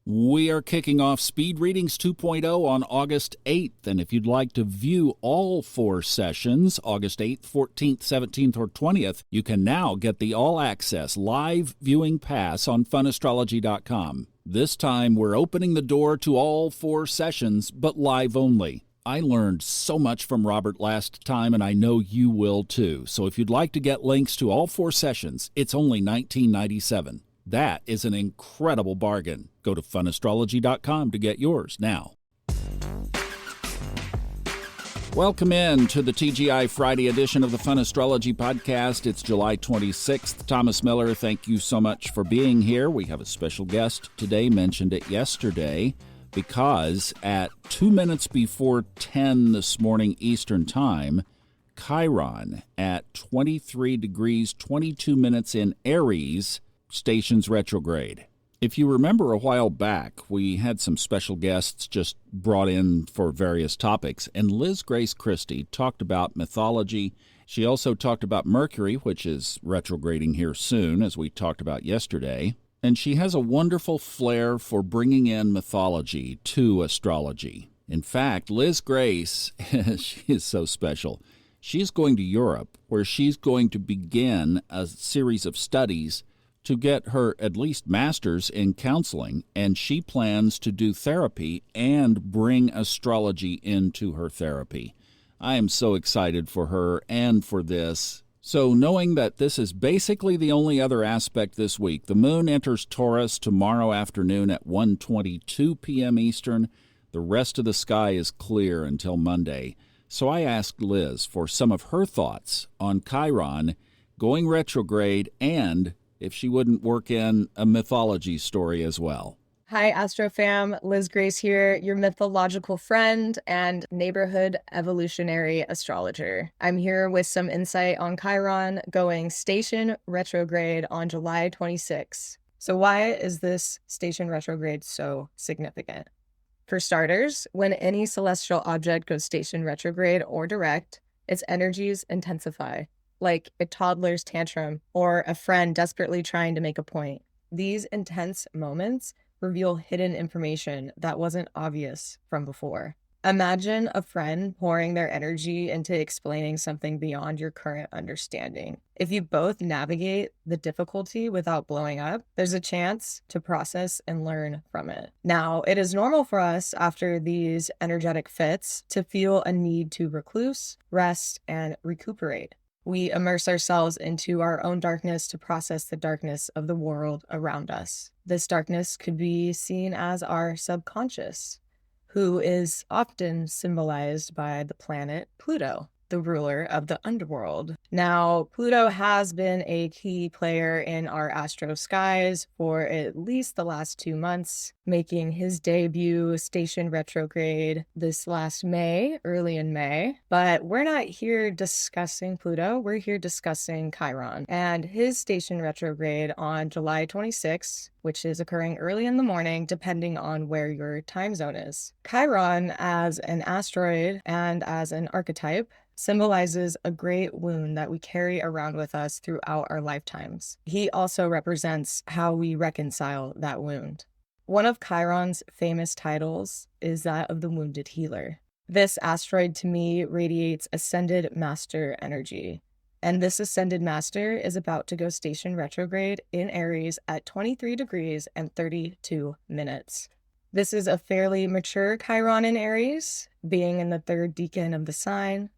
We are kicking off Speed Readings 2.0 on August 8th, and if you'd like to view all 4 sessions, August 8th, 14th, 17th, or 20th, you can now get the all-access live viewing pass on funastrology.com. This time, we're opening the door to all 4 sessions, but live only. I learned so much from Robert last time, and I know you will too. So if you'd like to get links to all 4 sessions, it's only $19.97. That is an incredible bargain. Go to funastrology.com to get yours now. Welcome in to the TGI Friday edition of the Fun Astrology Podcast. It's July 26th. Thomas Miller, thank you so much for being here. We have a special guest today, mentioned it yesterday, because at 2 minutes before 10 this morning Eastern Time, Chiron at 23 degrees 22 minutes in Aries Stations Retrograde. If you remember a while back, we had some special guests just brought in for various topics, and Lizz Grace Christie talked about mythology. She also talked about Mercury, which is retrograding here soon, as we talked about yesterday. And she has a wonderful flair for bringing in mythology to astrology. In fact, Lizz Grace, she is so special. She's going to Europe, where she's going to begin a series of studies to get her at least master's in counseling, and she plans to do therapy and bring astrology into her therapy. I am so excited for her and for this. So knowing that this is basically the only other aspect this week, the moon enters Taurus tomorrow afternoon at 1:22 p.m. Eastern. The rest of the sky is clear until Monday. So I asked Lizz for some of her thoughts on Chiron going retrograde and if she wouldn't work in a mythology story as well. Hi, AstroFam. Lizz Grace here, your mythological friend and neighborhood evolutionary astrologer. I'm here with some insight on Chiron going station retrograde on July 26. So why is this station retrograde so significant? For starters, when any celestial object goes station retrograde or direct, its energies intensify, like a toddler's tantrum or a friend desperately trying to make a point. These intense moments reveal hidden information that wasn't obvious from before. Imagine a friend pouring their energy into explaining something beyond your current understanding. If you both navigate the difficulty without blowing up, there's a chance to process and learn from it. Now, it is normal for us after these energetic fits to feel a need to recluse, rest, and recuperate. We immerse ourselves into our own darkness to process the darkness of the world around us. This darkness could be seen as our subconscious, who is often symbolized by the planet Pluto, the ruler of the underworld. Now, Pluto has been a key player in our astro skies for at least the last 2 months, making his debut station retrograde this last May, early in May. But we're not here discussing Pluto, we're here discussing Chiron and his station retrograde on July 26, which is occurring early in the morning, depending on where your time zone is. Chiron, as an asteroid and as an archetype, symbolizes a great wound that we carry around with us throughout our lifetimes. He also represents how we reconcile that wound. One of Chiron's famous titles is that of the Wounded Healer. This asteroid, to me, radiates ascended master energy. And this ascended master is about to go station retrograde in Aries at 23 degrees and 32 minutes. This is a fairly mature Chiron in Aries, being in the 3rd decan of the sign.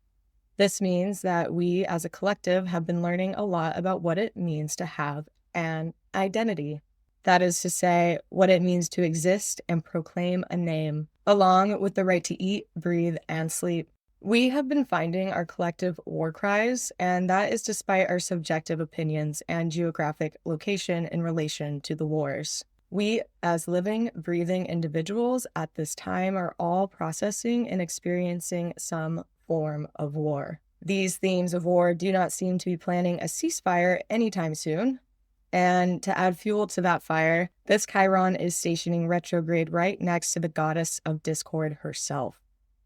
This means that we as a collective have been learning a lot about what it means to have an identity. That is to say, what it means to exist and proclaim a name, along with the right to eat, breathe, and sleep. We have been finding our collective war cries, and that is despite our subjective opinions and geographic location in relation to the wars. We, as living, breathing individuals at this time, are all processing and experiencing some form of war. These themes of war do not seem to be planning a ceasefire anytime soon. And to add fuel to that fire, this Chiron is stationing retrograde right next to the goddess of discord herself,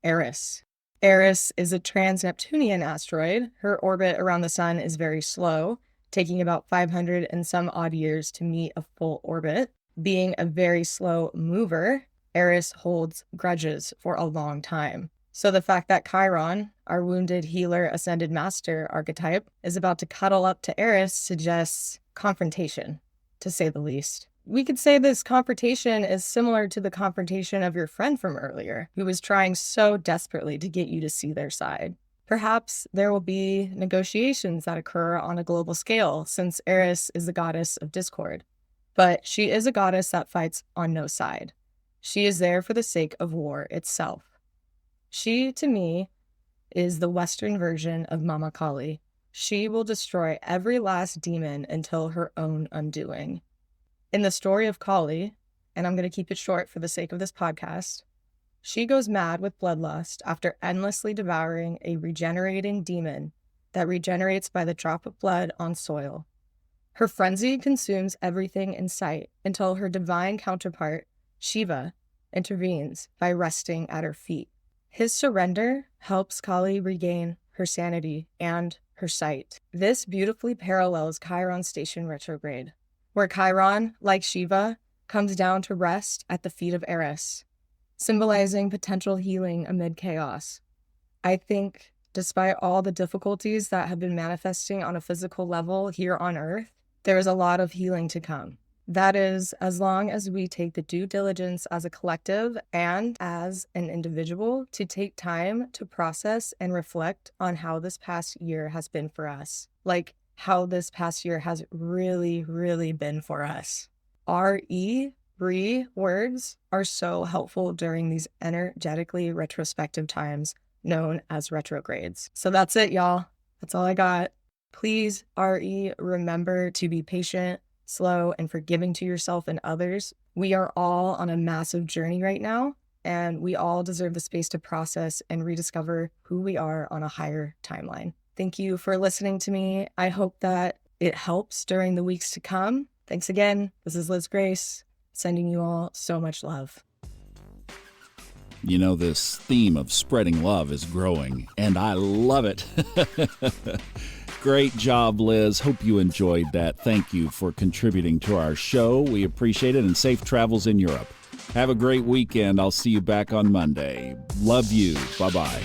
Eris. Eris is a trans-Neptunian asteroid. Her orbit around the sun is very slow, taking about 500 and some odd years to meet a full orbit. Being a very slow mover, Aries holds grudges for a long time. So the fact that Chiron, our wounded healer ascended master archetype, is about to cuddle up to Aries suggests confrontation, to say the least. We could say this confrontation is similar to the confrontation of your friend from earlier, who was trying so desperately to get you to see their side. Perhaps there will be negotiations that occur on a global scale, since Aries is the goddess of discord. But she is a goddess that fights on no side. She is there for the sake of war itself. She, to me, is the Western version of Mama Kali. She will destroy every last demon until her own undoing. In the story of Kali, and I'm going to keep it short for the sake of this podcast, she goes mad with bloodlust after endlessly devouring a regenerating demon that regenerates by the drop of blood on soil. Her frenzy consumes everything in sight until her divine counterpart, Shiva, intervenes by resting at her feet. His surrender helps Kali regain her sanity and her sight. This beautifully parallels Chiron Station Retrograde, where Chiron, like Shiva, comes down to rest at the feet of Aries, symbolizing potential healing amid chaos. I think, despite all the difficulties that have been manifesting on a physical level here on Earth, there is a lot of healing to come. That is, as long as we take the due diligence as a collective and as an individual to take time to process and reflect on how this past year has been for us. Like how this past year has really, really been for us. Re words are so helpful during these energetically retrospective times known as retrogrades. So that's it, y'all. That's all I got. Please, remember to be patient, slow, and forgiving to yourself and others. We are all on a massive journey right now, and we all deserve the space to process and rediscover who we are on a higher timeline. Thank you for listening to me. I hope that it helps during the weeks to come. Thanks again. This is Lizz Grace, sending you all so much love. You know, this theme of spreading love is growing, and I love it. Great job, Liz. Hope you enjoyed that. Thank you for contributing to our show. We appreciate it, and safe travels in Europe. Have a great weekend. I'll see you back on Monday. Love you. Bye-bye.